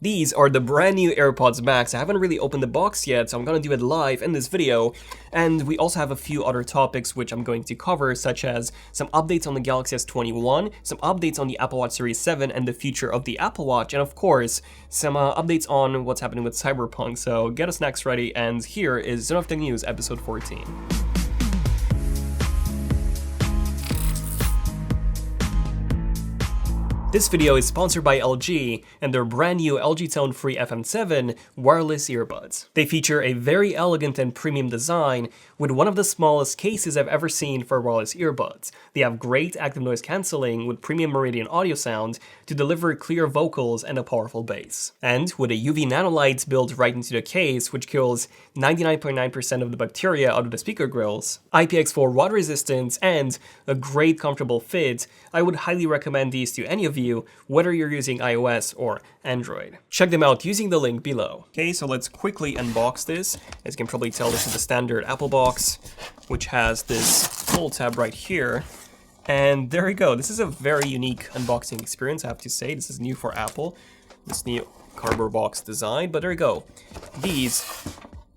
These are the brand new AirPods Max. I haven't really opened the box yet, so I'm gonna do it live in this video. And we also have a few other topics which I'm going to cover, such as some updates on the Galaxy S21, some updates on the Apple Watch Series 7 and the future of the Apple Watch, and of course, some updates on what's happening with Cyberpunk. So get a snacks ready, and here is ZoTNews episode 14. This video is sponsored by LG and their brand new LG Tone-Free FM7 wireless earbuds. They feature a very elegant and premium design with one of the smallest cases I've ever seen for wireless earbuds. They have great active noise cancelling with premium Meridian audio sound to deliver clear vocals and a powerful bass. And with a UV nanolight built right into the case, which kills 99.9% of the bacteria out of the speaker grills, IPX4 water resistance, and a great comfortable fit, I would highly recommend these to any of you, whether you're using iOS or Android. Check them out using the link below. Okay, so let's quickly unbox this. As you can probably tell, this is the standard Apple box, which has this pull tab right here. And there you go. This is a very unique unboxing experience, I have to say. This is new for Apple, this new cardboard box design, but there you go. These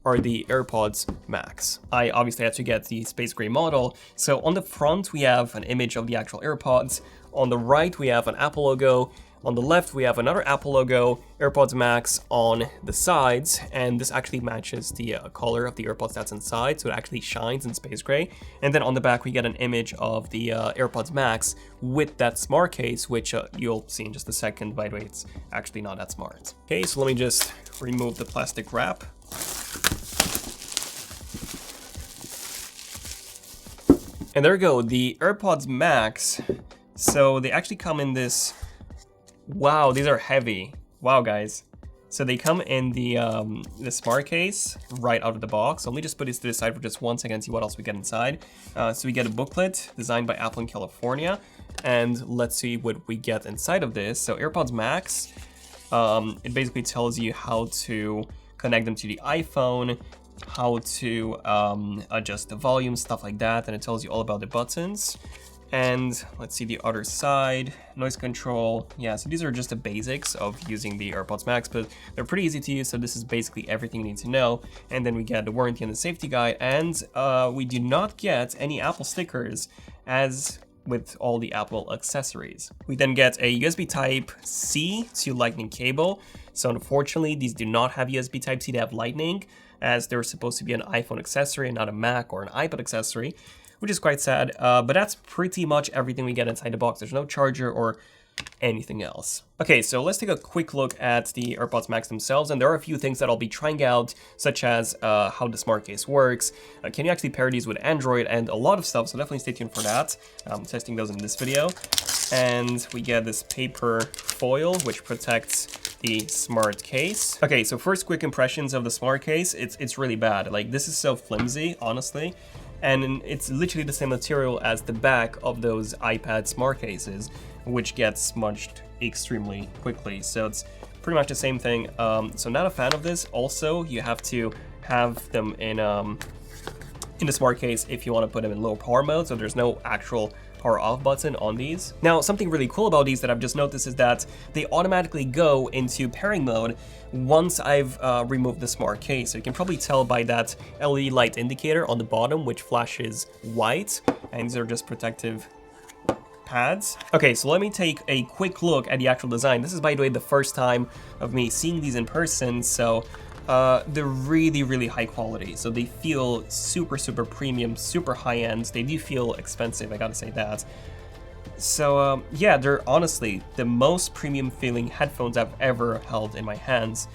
are the AirPods Max. I obviously had to get the space gray model. So on the front, we have an image of the actual AirPods. On the right, we have an Apple logo. On the left, we have another Apple logo, AirPods Max on the sides, and this actually matches the color of the AirPods that's inside, so it actually shines in space gray. And then on the back, we get an image of the AirPods Max with that smart case, which you'll see in just a second. By the way, it's actually not that smart. Okay, so let me just remove the plastic wrap. And there we go, the AirPods Max. So they actually come in this, wow, these are heavy. Wow, guys. So they come in the smart case right out of the box. So let me just put this to the side for just 1 second and see what else we get inside. So we get a booklet designed by Apple in California. And let's see what we get inside of this. So AirPods Max, it basically tells you how to connect them to the iPhone, how to adjust the volume, stuff like that, and it tells you all about the buttons. And let's see the other side, noise control. Yeah, so these are just the basics of using the AirPods Max, but they're pretty easy to use, so this is basically everything you need to know. And then we get the warranty and the safety guide, and we do not get any Apple stickers, as with all the Apple accessories. We then get a USB Type-C to Lightning cable. So unfortunately, these do not have USB Type-C, they have Lightning, as they're supposed to be an iPhone accessory and not a Mac or an iPad accessory, which is quite sad, but that's pretty much everything we get inside the box. There's no charger or anything else. Okay, so let's take a quick look at the AirPods Max themselves, and there are a few things that I'll be trying out, such as how the smart case works, can you actually pair these with Android, and a lot of stuff, so definitely stay tuned for that. I'm testing those in this video. And we get this paper foil, which protects the smart case. Okay, so first quick impressions of the smart case, it's really bad. Like, this is so flimsy, honestly. And it's literally the same material as the back of those iPad smart cases, which gets smudged extremely quickly. So it's pretty much the same thing. So not a fan of this. Also, you have to have them in the smart case if you want to put them in low power mode. So there's no actual power off button on these. Now, something really cool about these that I've just noticed is that they automatically go into pairing mode once I've removed the smart case. So you can probably tell by that LED light indicator on the bottom, which flashes white, and these are just protective pads. Okay, so let me take a quick look at the actual design. This is, by the way, the first time of me seeing these in person, so they're really, really high quality. So they feel super, super premium, super high end. They do feel expensive, I gotta say that. So yeah, they're honestly the most premium feeling headphones I've ever held in my hands.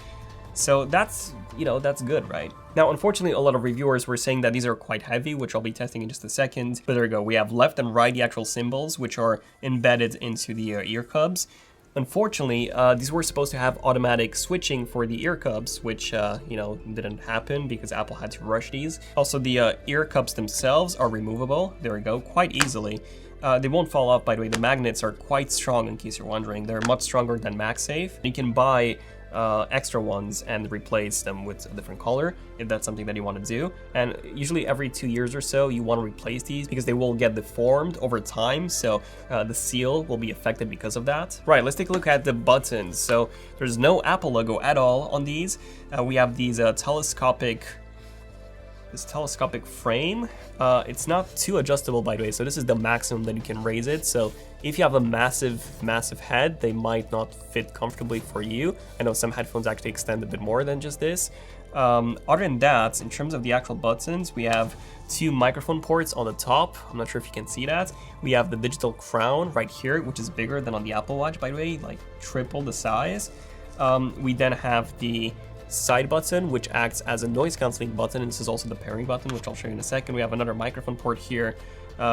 So that's, you know, that's good, right? Now, unfortunately, a lot of reviewers were saying that these are quite heavy, which I'll be testing in just a second. But there we go, we have left and right the actual symbols, which are embedded into the ear cubs. Unfortunately, these were supposed to have automatic switching for the ear cubs, which, you know, didn't happen because Apple had to rush these. Also, the ear cubs themselves are removable, there we go, quite easily. They won't fall off, by the way. The magnets are quite strong, in case you're wondering. They're much stronger than MagSafe. You can buy extra ones and replace them with a different color if that's something that you want to do. And usually every 2 years or so you want to replace these because they will get deformed over time, so the seal will be affected because of that. Right, let's take a look at the buttons. So there's no Apple logo at all on these. We have these telescopic frame. It's not too adjustable, by the way, so this is the maximum that you can raise it. So if you have a massive head, they might not fit comfortably for you. I know some headphones actually extend a bit more than just this. Other than that, in terms of the actual buttons, we have 2 microphone ports on the top. I'm not sure if you can see that. We have the digital crown right here, which is bigger than on the Apple Watch, by the way, like triple the size. We then have the side button, which acts as a noise cancelling button, and this is also the pairing button, which I'll show you in a second. We have another microphone port here.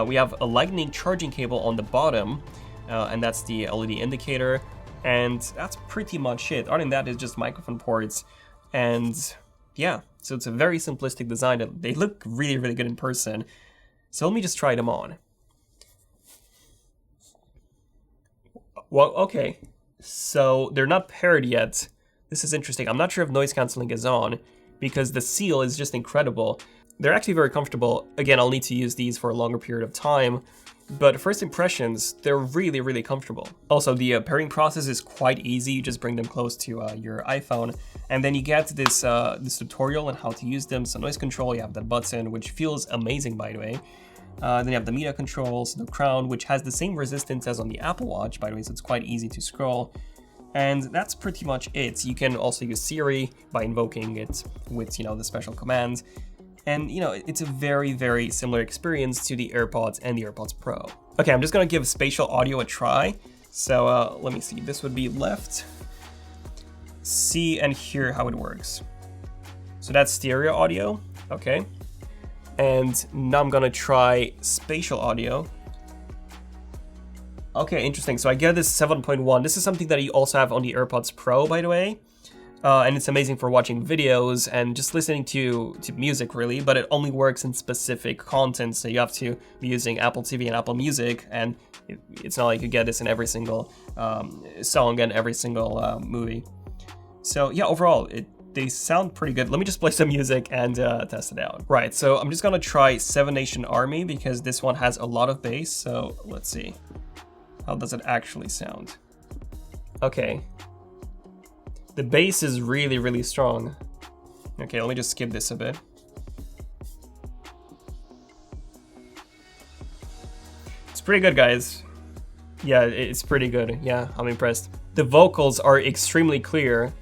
We have a lightning charging cable on the bottom, and that's the LED indicator, and that's pretty much it. Other than that, it's just microphone ports, and yeah, so it's a very simplistic design. They look really good in person. So let me just try them on. Well, okay, so they're not paired yet. This is interesting. I'm not sure if noise cancelling is on because the seal is just incredible. They're actually very comfortable. Again, I'll need to use these for a longer period of time, but first impressions, they're really comfortable. Also, the pairing process is quite easy. You just bring them close to your iPhone, and then you get this this tutorial on how to use them. So noise control, you have that button, which feels amazing, by the way. Then you have the media controls, the crown, which has the same resistance as on the Apple Watch, by the way, so it's quite easy to scroll. And that's pretty much it. You can also use Siri by invoking it with, the special commands. And, it's a very similar experience to the AirPods and the AirPods Pro. Okay, I'm just gonna give spatial audio a try. So let me see, this would be left. See and hear how it works. So that's stereo audio, okay. And now I'm gonna try spatial audio. Okay, interesting. So I get this 7.1. This is something that you also have on the AirPods Pro, by the way. And it's amazing for watching videos and just listening to music, really. But it only works in specific content, so you have to be using Apple TV and Apple Music. And it's not like you get this in every single song and every single movie. So yeah, overall, they sound pretty good. Let me just play some music and test it out. Right, so I'm just gonna try Seven Nation Army because this one has a lot of bass. So let's see. How does it actually sound? Okay. The bass is really strong. Okay, let me just skip this a bit. It's pretty good, guys. Yeah, it's pretty good. Yeah, I'm impressed. The vocals are extremely clear.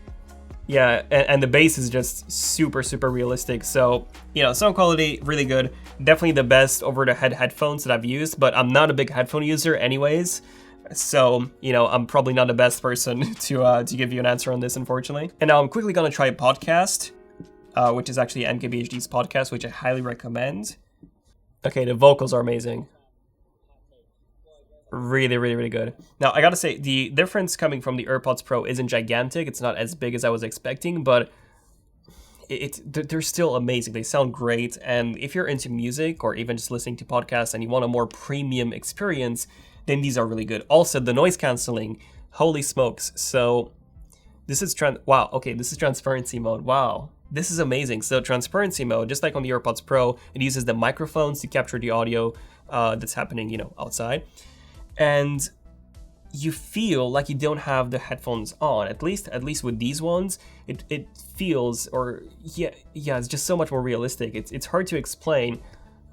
Yeah, and the bass is just super realistic. So, sound quality, really good. Definitely the best over-the-head headphones that I've used, but I'm not a big headphone user anyways. So, I'm probably not the best person to give you an answer on this, unfortunately. And now I'm quickly gonna try a podcast, which is actually MKBHD's podcast, which I highly recommend. Okay, the vocals are amazing. Really good. Now, I gotta say, the difference coming from the AirPods Pro isn't gigantic. It's not as big as I was expecting, but they're still amazing. They sound great, and if you're into music or even just listening to podcasts and you want a more premium experience, then these are really good. Also, the noise cancelling, holy smokes. So this is wow, okay, this is transparency mode. Wow, this is amazing. So transparency mode, just like on the AirPods Pro, it uses the microphones to capture the audio that's happening, outside. And you feel like you don't have the headphones on. At least with these ones, it feels, or it's just so much more realistic. It's hard to explain,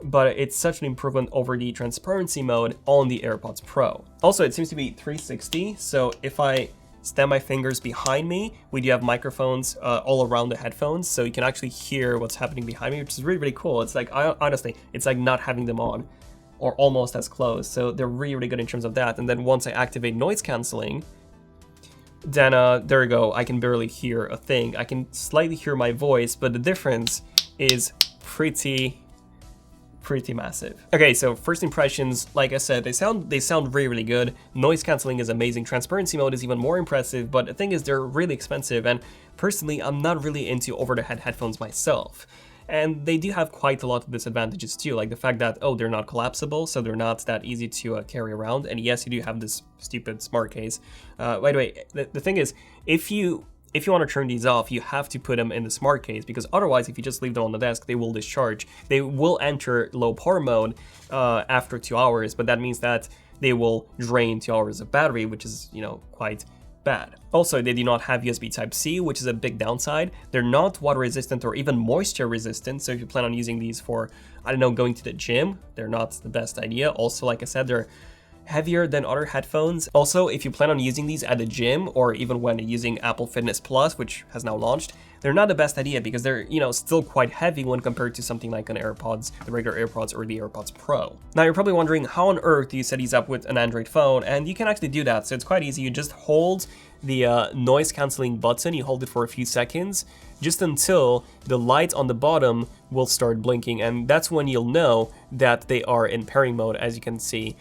but it's such an improvement over the transparency mode on the AirPods Pro. Also, it seems to be 360, so if I stand my fingers behind me, we do have microphones all around the headphones, so you can actually hear what's happening behind me, which is really cool. It's like, honestly, it's like not having them on, or almost as close. So they're really good in terms of that. And then once I activate noise cancelling, then there we go. I can barely hear a thing. I can slightly hear my voice, but the difference is pretty massive. Okay, so first impressions, like I said, they sound really good. Noise cancelling is amazing. Transparency mode is even more impressive, but the thing is, they're really expensive, and personally, I'm not really into over-the-head headphones myself. And they do have quite a lot of disadvantages too, like the fact that, they're not collapsible, so they're not that easy to carry around. And yes, you do have this stupid smart case. By the way, the thing is, if you if you want to turn these off, you have to put them in the smart case, because otherwise, if you just leave them on the desk, they will discharge. They will enter low power mode after 2 hours, but that means that they will drain 2 hours of battery, which is, you know, quite bad. Also, they do not have USB Type-C, which is a big downside. They're not water resistant or even moisture resistant, so if you plan on using these for, I don't know, going to the gym, they're not the best idea. Also, like I said, they're heavier than other headphones. Also, if you plan on using these at the gym or even when using Apple Fitness Plus, which has now launched, they're not the best idea because they're, you know, still quite heavy when compared to something like an AirPods, the regular AirPods or the AirPods Pro. Now you're probably wondering, how on earth do you set these up with an Android phone? And you can actually do that. So it's quite easy. You just hold the noise cancelling button, you hold it for a few seconds, just until the light on the bottom will start blinking. And that's when you'll know that they are in pairing mode, as you can see.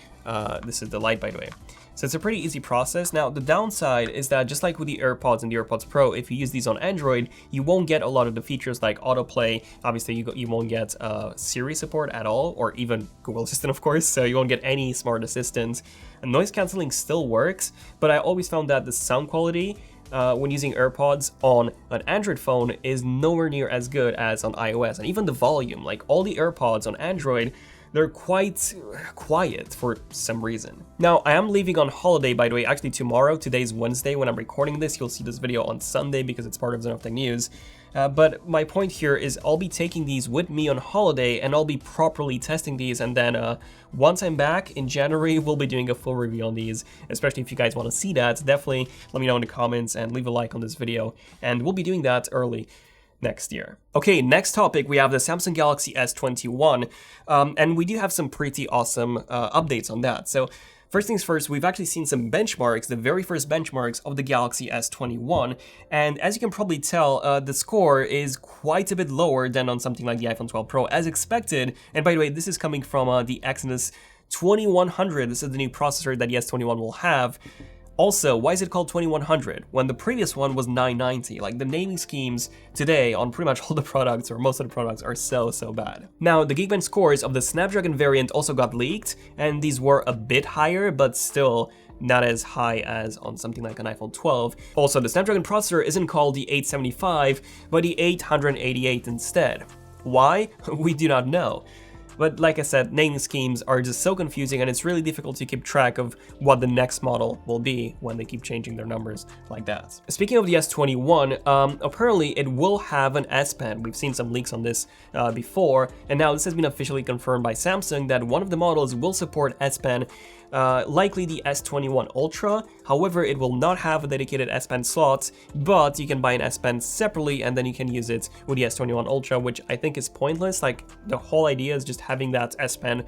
This is the light, by the way. So it's a pretty easy process. Now, the downside is that just like with the AirPods and the AirPods Pro, if you use these on Android, you won't get a lot of the features like autoplay. Obviously, you won't get Siri support at all, or even Google Assistant, of course, so you won't get any smart assistants. And noise cancelling still works, but I always found that the sound quality when using AirPods on an Android phone is nowhere near as good as on iOS. And even the volume, like all the AirPods on Android, they're quite quiet for some reason. Now, I am leaving on holiday, by the way, actually tomorrow. Today's Wednesday when I'm recording this. You'll see this video on Sunday because it's part of ZoTNews. But my point here is I'll be taking these with me on holiday and I'll be properly testing these. And then once I'm back in January, we'll be doing a full review on these, especially if you guys want to see that. Definitely let me know in the comments and leave a like on this video. And we'll be doing that early next year. Okay, next topic, we have the Samsung Galaxy S21, and we do have some pretty awesome updates on that. So first things first, we've actually seen some benchmarks, the very first benchmarks of the Galaxy S21, and as you can probably tell, the score is quite a bit lower than on something like the iPhone 12 Pro, as expected. And by the way, this is coming from the Exynos 2100. This is the new processor that the S21 will have. Also, why is it called 2100 when the previous one was 990? Like, the naming schemes today on pretty much all the products, or most of the products, are so bad. Now, the Geekbench scores of the Snapdragon variant also got leaked, and these were a bit higher, but still not as high as on something like an iPhone 12. Also, the Snapdragon processor isn't called the 875, but the 888 instead. Why? We do not know. But like I said, naming schemes are just so confusing, and it's really difficult to keep track of what the next model will be when they keep changing their numbers like that. Speaking of the S21, apparently it will have an S Pen. We've seen some leaks on this before, and now this has been officially confirmed by Samsung that one of the models will support S Pen, likely the S21 Ultra. However, it will not have a dedicated S Pen slot, but you can buy an S Pen separately and then you can use it with the S21 Ultra, which I think is pointless. Like, the whole idea is just having that S Pen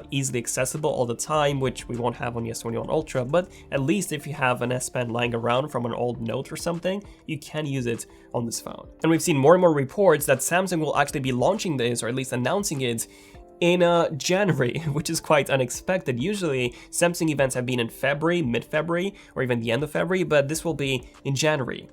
easily accessible all the time, which we won't have on the S21 Ultra, but at least if you have an S Pen lying around from an old Note or something, you can use it on this phone. And we've seen more and more reports that Samsung will actually be launching this, or at least announcing it, in January, which is quite unexpected. Usually, Samsung events have been in February, mid-February, or even the end of February, but this will be in January.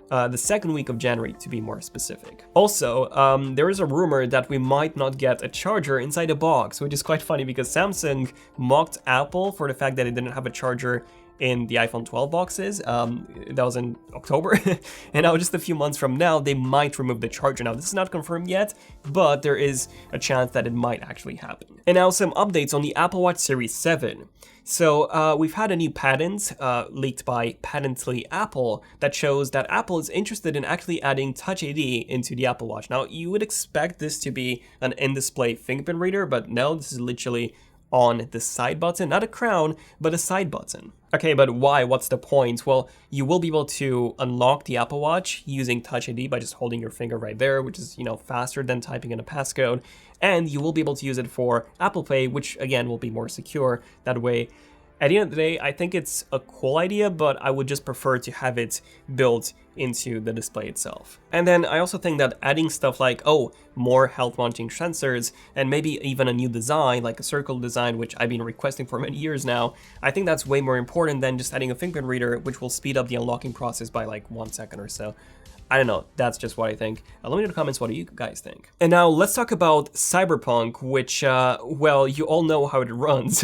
The second week of January, to be more specific. Also, there is a rumor that we might not get a charger inside the box, which is quite funny because Samsung mocked Apple for the fact that it didn't have a charger in the iPhone 12 boxes. That was in October. And now just a few months from now, they might remove the charger. Now, this is not confirmed yet, but there is a chance that it might actually happen. And now some updates on the Apple Watch Series 7. So we've had a new patent leaked by Patently Apple that shows that Apple is interested in actually adding Touch ID into the Apple Watch. Now, you would expect this to be an in-display fingerprint reader, but no, this is literally on the side button, not a crown, but a side button. Okay, but why? What's the point? Well, you will be able to unlock the Apple Watch using Touch ID by just holding your finger right there, which is, you know, faster than typing in a passcode. And you will be able to use it for Apple Pay, which again will be more secure that way. At the end of the day, I think it's a cool idea, but I would just prefer to have it built into the display itself. And then I also think that adding stuff like, more health monitoring sensors, and maybe even a new design, like a circle design, which I've been requesting for many years now, I think that's way more important than just adding a fingerprint reader, which will speed up the unlocking process by like 1 second or so. I don't know, that's just what I think. Let me know in the comments, what do you guys think? And now let's talk about Cyberpunk, which, well, you all know how it runs.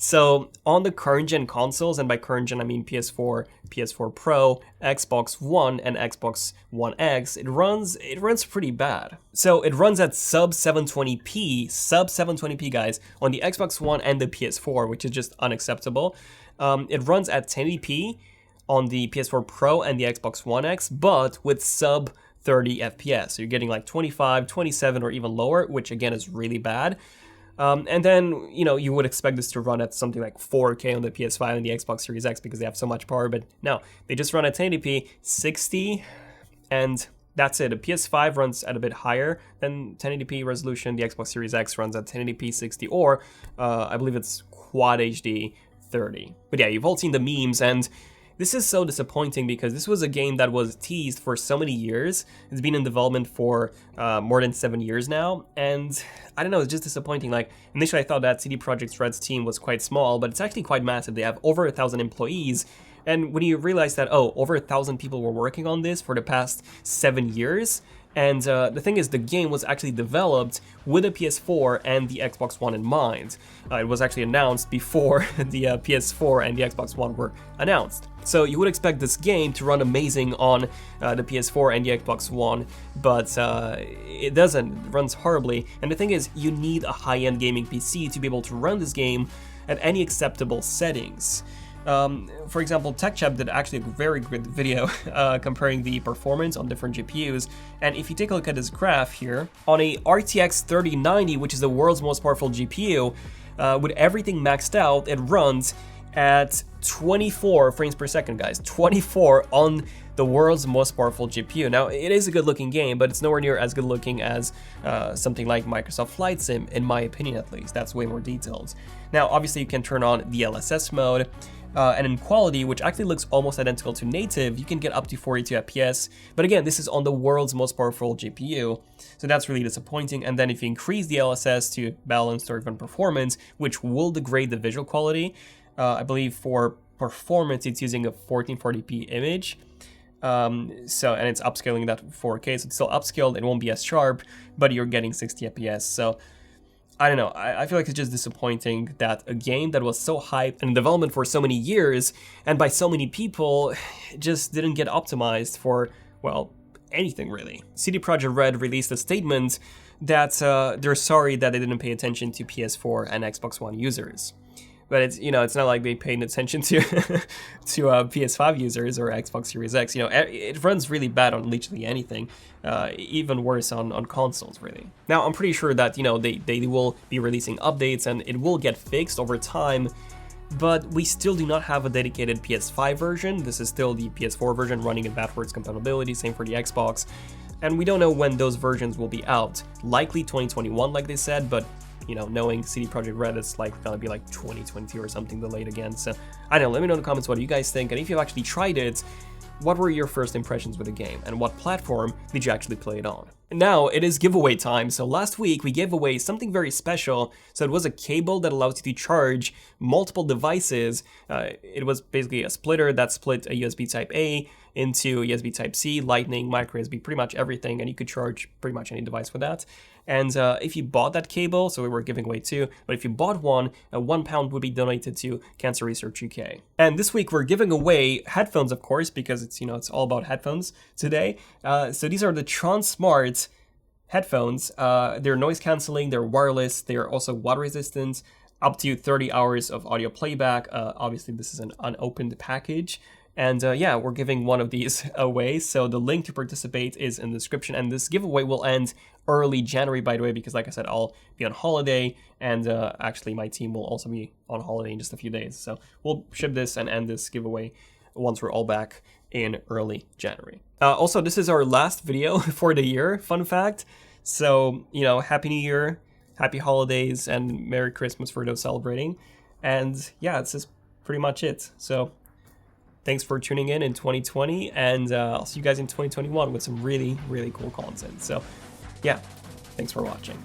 So on the current gen consoles, and by current gen I mean PS4, PS4 Pro, Xbox One, and Xbox One X, it runs pretty bad. So it runs at sub 720p guys, on the Xbox One and the PS4, which is just unacceptable. It runs at 1080p on the PS4 Pro and the Xbox One X, but with sub 30 FPS. So you're getting like 25, 27, or even lower, which again is really bad. And then, you would expect this to run at something like 4K on the PS5 and the Xbox Series X because they have so much power, but no, they just run at 1080p, 60, and that's it. The PS5 runs at a bit higher than 1080p resolution, the Xbox Series X runs at 1080p 60, or I believe it's Quad HD 30. But yeah, you've all seen the memes, and this is so disappointing because this was a game that was teased for so many years. It's been in development for more than 7 years now, and I don't know, it's just disappointing. Like, initially I thought that CD Projekt Red's team was quite small, but it's actually quite massive. They have over 1,000 employees, and when you realize that, over 1,000 people were working on this for the past 7 years, and the thing is, the game was actually developed with a PS4 and the Xbox One in mind. It was actually announced before the PS4 and the Xbox One were announced. So you would expect this game to run amazing on the PS4 and the Xbox One, but it doesn't. It runs horribly. And the thing is, you need a high-end gaming PC to be able to run this game at any acceptable settings. For example, TechChap did actually a very good video comparing the performance on different GPUs, and if you take a look at this graph here, on a RTX 3090, which is the world's most powerful GPU, with everything maxed out, it runs at 24 frames per second, guys. 24 on the world's most powerful GPU. Now, it is a good looking game, but it's nowhere near as good looking as something like Microsoft Flight Sim, in my opinion at least. That's way more detailed. Now, obviously you can turn on the LSS mode, and in quality, which actually looks almost identical to native, you can get up to 42 FPS, but again, this is on the world's most powerful GPU, so that's really disappointing. And then if you increase the LSS to balanced or even performance, which will degrade the visual quality, I believe for performance it's using a 1440p image, and it's upscaling that 4K, so it's still upscaled, it won't be as sharp, but you're getting 60 FPS, so I don't know, I feel like it's just disappointing that a game that was so hyped and in development for so many years and by so many people just didn't get optimized for, well, anything really. CD Projekt Red released a statement that they're sorry that they didn't pay attention to PS4 and Xbox One users. But it's, it's not like they paid attention to PS5 users or Xbox Series X. It runs really bad on literally anything, even worse on consoles, really. Now, I'm pretty sure that, they will be releasing updates and it will get fixed over time, but we still do not have a dedicated PS5 version. This is still the PS4 version running in backwards compatibility, same for the Xbox, and we don't know when those versions will be out. Likely 2021, like they said, but knowing CD Projekt Red, it's like gonna be like 2022 or something delayed again. So I don't know, let me know in the comments what you guys think, and if you've actually tried it, what were your first impressions with the game, and what platform did you actually play it on? Now, it is giveaway time, so last week we gave away something very special. So it was a cable that allows you to charge multiple devices. It was basically a splitter that split a USB Type-A into USB Type-C, Lightning, micro USB, pretty much everything, and you could charge pretty much any device with that. And if you bought that cable, so we were giving away two, but if you bought one, £1 would be donated to Cancer Research UK. And this week we're giving away headphones, of course, because it's, it's all about headphones today. So these are the Transmart headphones. They're noise canceling, they're wireless, they're also water resistant, up to 30 hours of audio playback. Obviously this is an unopened package. And yeah, we're giving one of these away, so the link to participate is in the description, and this giveaway will end early January, by the way, because like I said, I'll be on holiday, and actually my team will also be on holiday in just a few days, so we'll ship this and end this giveaway once we're all back in early January. Also, this is our last video for the year, fun fact, so, Happy New Year, Happy Holidays, and Merry Christmas for those celebrating, and yeah, this is pretty much it, so thanks for tuning in 2020, and I'll see you guys in 2021 with some really, really cool content. So, yeah, thanks for watching.